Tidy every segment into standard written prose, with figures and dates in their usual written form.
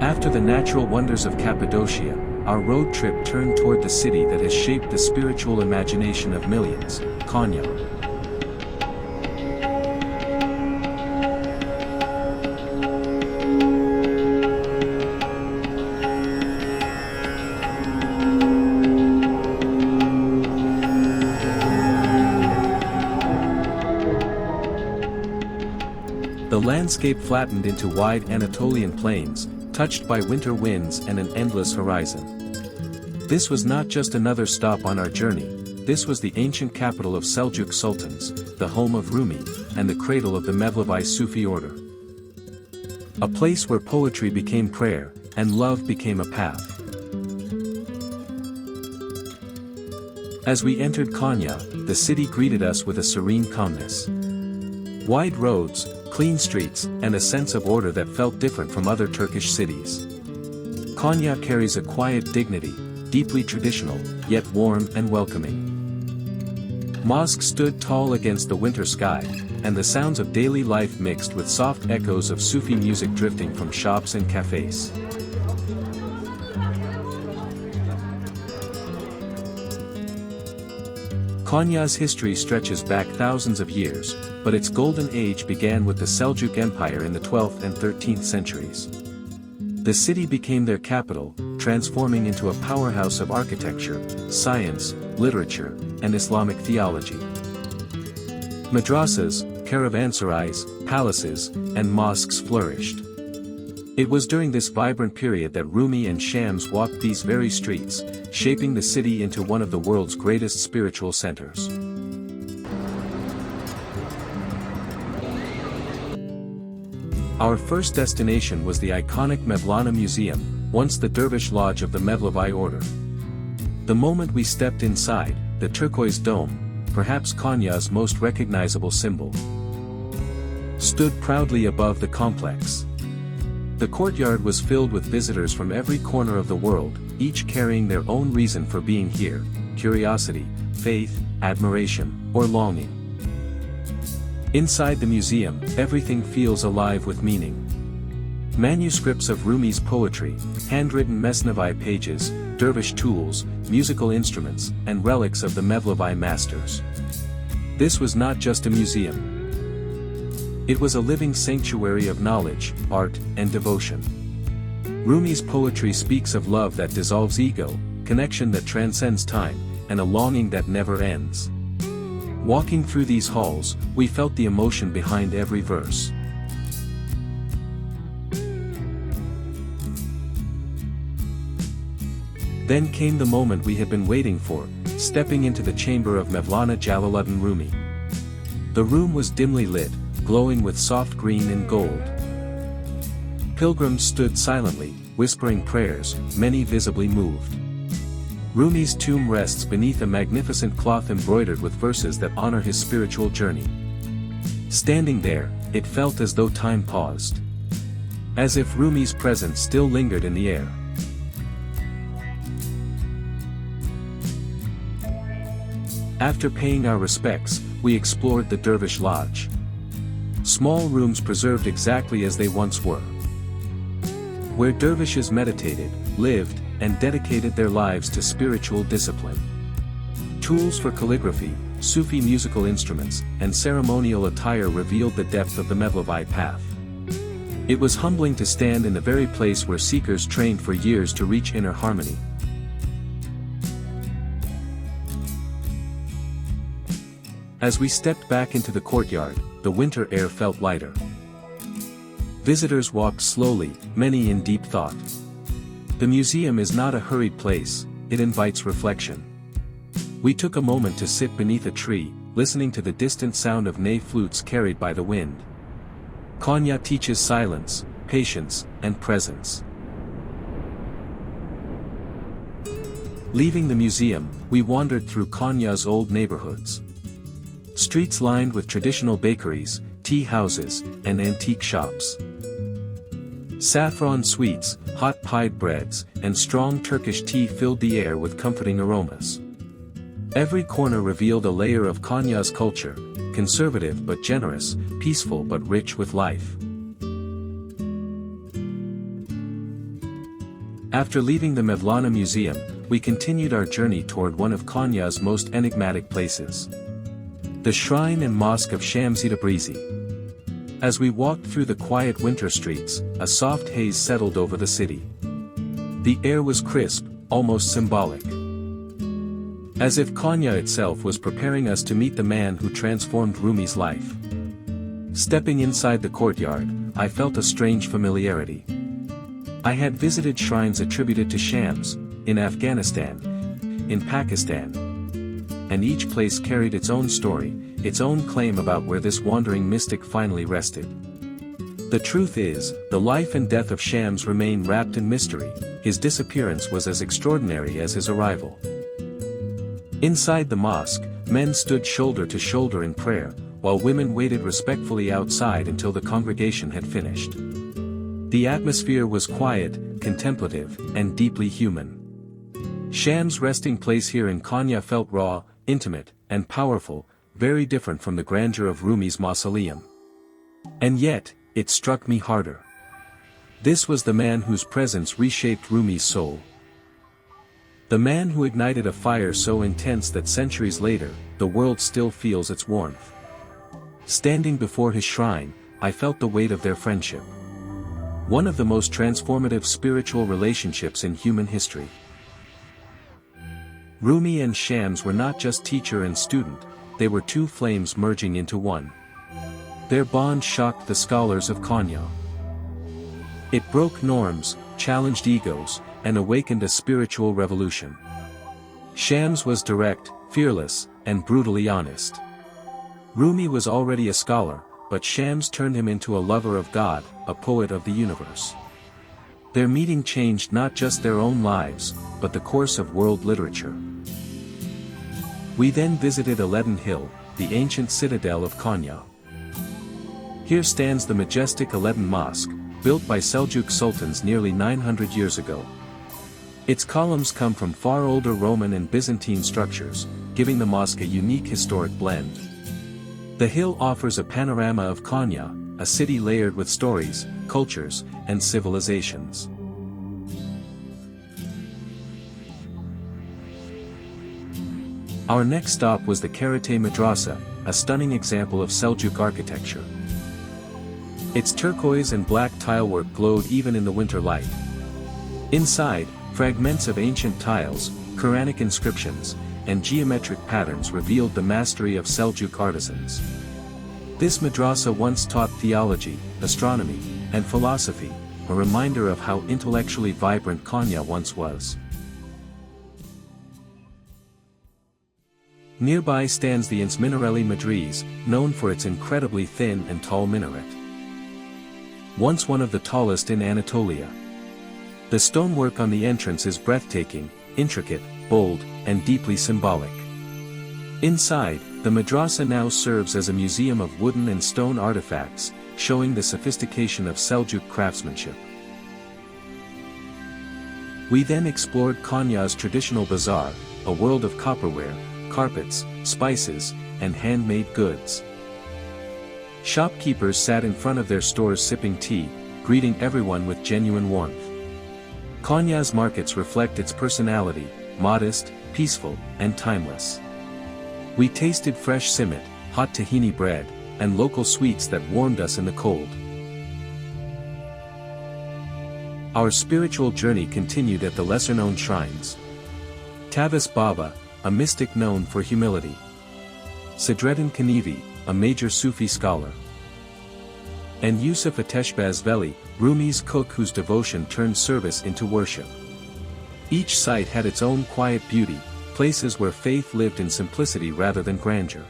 After the natural wonders of Cappadocia, our road trip turned toward the city that has shaped the spiritual imagination of millions, Konya. The landscape flattened into wide Anatolian plains, touched by winter winds and an endless horizon. This was not just another stop on our journey, this was the ancient capital of Seljuk sultans, the home of Rumi, and the cradle of the Mevlevi Sufi order. A place where poetry became prayer, and love became a path. As we entered Konya, the city greeted us with a serene calmness. Wide roads, clean streets, and a sense of order that felt different from other Turkish cities. Konya carries a quiet dignity, deeply traditional, yet warm and welcoming. Mosque stood tall against the winter sky, and the sounds of daily life mixed with soft echoes of Sufi music drifting from shops and cafes. Konya's history stretches back thousands of years, but its golden age began with the Seljuk Empire in the 12th and 13th centuries. The city became their capital, transforming into a powerhouse of architecture, science, literature, and Islamic theology. Madrasas, caravanserais, palaces, and mosques flourished. It was during this vibrant period that Rumi and Shams walked these very streets, shaping the city into one of the world's greatest spiritual centers. Our first destination was the iconic Mevlana Museum, once the Dervish lodge of the Mevlevi order. The moment we stepped inside, the turquoise dome, perhaps Konya's most recognizable symbol, stood proudly above the complex. The courtyard was filled with visitors from every corner of the world, each carrying their own reason for being here: curiosity, faith, admiration, or longing. Inside the museum, everything feels alive with meaning. Manuscripts of Rumi's poetry, handwritten Mesnevi pages, dervish tools, musical instruments, and relics of the Mevlevi masters. This was not just a museum. It was a living sanctuary of knowledge, art, and devotion. Rumi's poetry speaks of love that dissolves ego, connection that transcends time, and a longing that never ends. Walking through these halls, we felt the emotion behind every verse. Then came the moment we had been waiting for, stepping into the chamber of Mevlana Jalaluddin Rumi. The room was dimly lit, glowing with soft green and gold. Pilgrims stood silently, whispering prayers, many visibly moved. Rumi's tomb rests beneath a magnificent cloth embroidered with verses that honor his spiritual journey. Standing there, it felt as though time paused. As if Rumi's presence still lingered in the air. After paying our respects, we explored the Dervish lodge. Small rooms preserved exactly as they once were. Where dervishes meditated, lived, and dedicated their lives to spiritual discipline. Tools for calligraphy, Sufi musical instruments, and ceremonial attire revealed the depth of the Mevlevi path. It was humbling to stand in the very place where seekers trained for years to reach inner harmony. As we stepped back into the courtyard, the winter air felt lighter. Visitors walked slowly, many in deep thought. The museum is not a hurried place, it invites reflection. We took a moment to sit beneath a tree, listening to the distant sound of ney flutes carried by the wind. Konya teaches silence, patience, and presence. Leaving the museum, we wandered through Konya's old neighborhoods. Streets lined with traditional bakeries, tea houses, and antique shops. Saffron sweets, hot pied breads, and strong Turkish tea filled the air with comforting aromas. Every corner revealed a layer of Konya's culture, conservative but generous, peaceful but rich with life. After leaving the Mevlana Museum, we continued our journey toward one of Konya's most enigmatic places. The shrine and mosque of Shams-e-Tabrizi. As we walked through the quiet winter streets, a soft haze settled over the city. The air was crisp, almost symbolic. As if Konya itself was preparing us to meet the man who transformed Rumi's life. Stepping inside the courtyard, I felt a strange familiarity. I had visited shrines attributed to Shams, in Afghanistan, in Pakistan, and each place carried its own story, its own claim about where this wandering mystic finally rested. The truth is, the life and death of Shams remain wrapped in mystery. His disappearance was as extraordinary as his arrival. Inside the mosque, men stood shoulder to shoulder in prayer, while women waited respectfully outside until the congregation had finished. The atmosphere was quiet, contemplative, and deeply human. Shams' resting place here in Konya felt raw, intimate, and powerful, very different from the grandeur of Rumi's mausoleum. And yet, it struck me harder. This was the man whose presence reshaped Rumi's soul. The man who ignited a fire so intense that centuries later, the world still feels its warmth. Standing before his shrine, I felt the weight of their friendship. One of the most transformative spiritual relationships in human history. Rumi and Shams were not just teacher and student, they were two flames merging into one. Their bond shocked the scholars of Konya. It broke norms, challenged egos, and awakened a spiritual revolution. Shams was direct, fearless, and brutally honest. Rumi was already a scholar, but Shams turned him into a lover of God, a poet of the universe. Their meeting changed not just their own lives, but the course of world literature. We then visited Alaeddin Hill, the ancient citadel of Konya. Here stands the majestic Alaeddin Mosque, built by Seljuk sultans nearly 900 years ago. Its columns come from far older Roman and Byzantine structures, giving the mosque a unique historic blend. The hill offers a panorama of Konya, a city layered with stories, cultures, and civilizations. Our next stop was the Karatay Madrasa, a stunning example of Seljuk architecture. Its turquoise and black tilework glowed even in the winter light. Inside, fragments of ancient tiles, Quranic inscriptions, and geometric patterns revealed the mastery of Seljuk artisans. This madrasa once taught theology, astronomy, and philosophy, a reminder of how intellectually vibrant Konya once was. Nearby stands the Minareli Madriz, known for its incredibly thin and tall minaret. Once one of the tallest in Anatolia. The stonework on the entrance is breathtaking, intricate, bold, and deeply symbolic. Inside, the madrasa now serves as a museum of wooden and stone artifacts, showing the sophistication of Seljuk craftsmanship. We then explored Konya's traditional bazaar, a world of copperware, carpets, spices, and handmade goods. Shopkeepers sat in front of their stores sipping tea, greeting everyone with genuine warmth. Konya's markets reflect its personality, modest, peaceful, and timeless. We tasted fresh simit, hot tahini bread, and local sweets that warmed us in the cold. Our spiritual journey continued at the lesser-known shrines. Tabriz Baba, a mystic known for humility. Sadreddin Kanevi, a major Sufi scholar. And Yusuf Ateshbaz Veli, Rumi's cook whose devotion turned service into worship. Each site had its own quiet beauty, places where faith lived in simplicity rather than grandeur.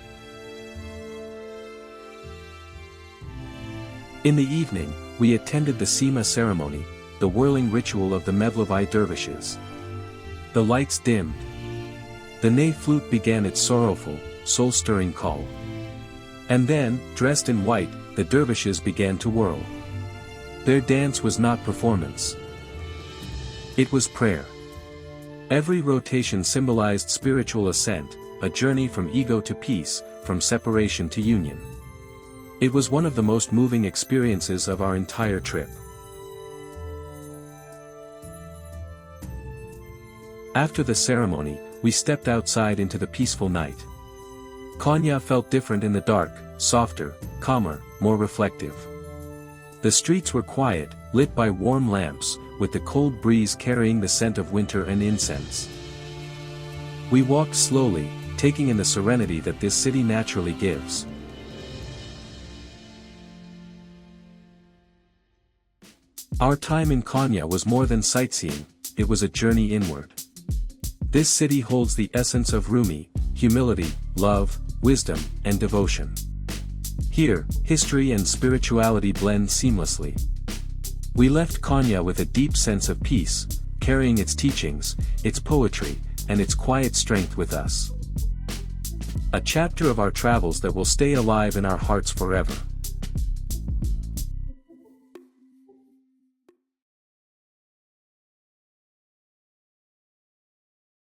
In the evening, we attended the Sema ceremony, the whirling ritual of the Mevlana Dervishes. The lights dimmed. The ney flute began its sorrowful, soul-stirring call. And then, dressed in white, the dervishes began to whirl. Their dance was not performance. It was prayer. Every rotation symbolized spiritual ascent, a journey from ego to peace, from separation to union. It was one of the most moving experiences of our entire trip. After the ceremony, we stepped outside into the peaceful night. Konya felt different in the dark, softer, calmer, more reflective. The streets were quiet, lit by warm lamps, with the cold breeze carrying the scent of winter and incense. We walked slowly, taking in the serenity that this city naturally gives. Our time in Konya was more than sightseeing, it was a journey inward. This city holds the essence of Rumi: humility, love, wisdom, and devotion. Here, history and spirituality blend seamlessly. We left Konya with a deep sense of peace, carrying its teachings, its poetry, and its quiet strength with us. A chapter of our travels that will stay alive in our hearts forever.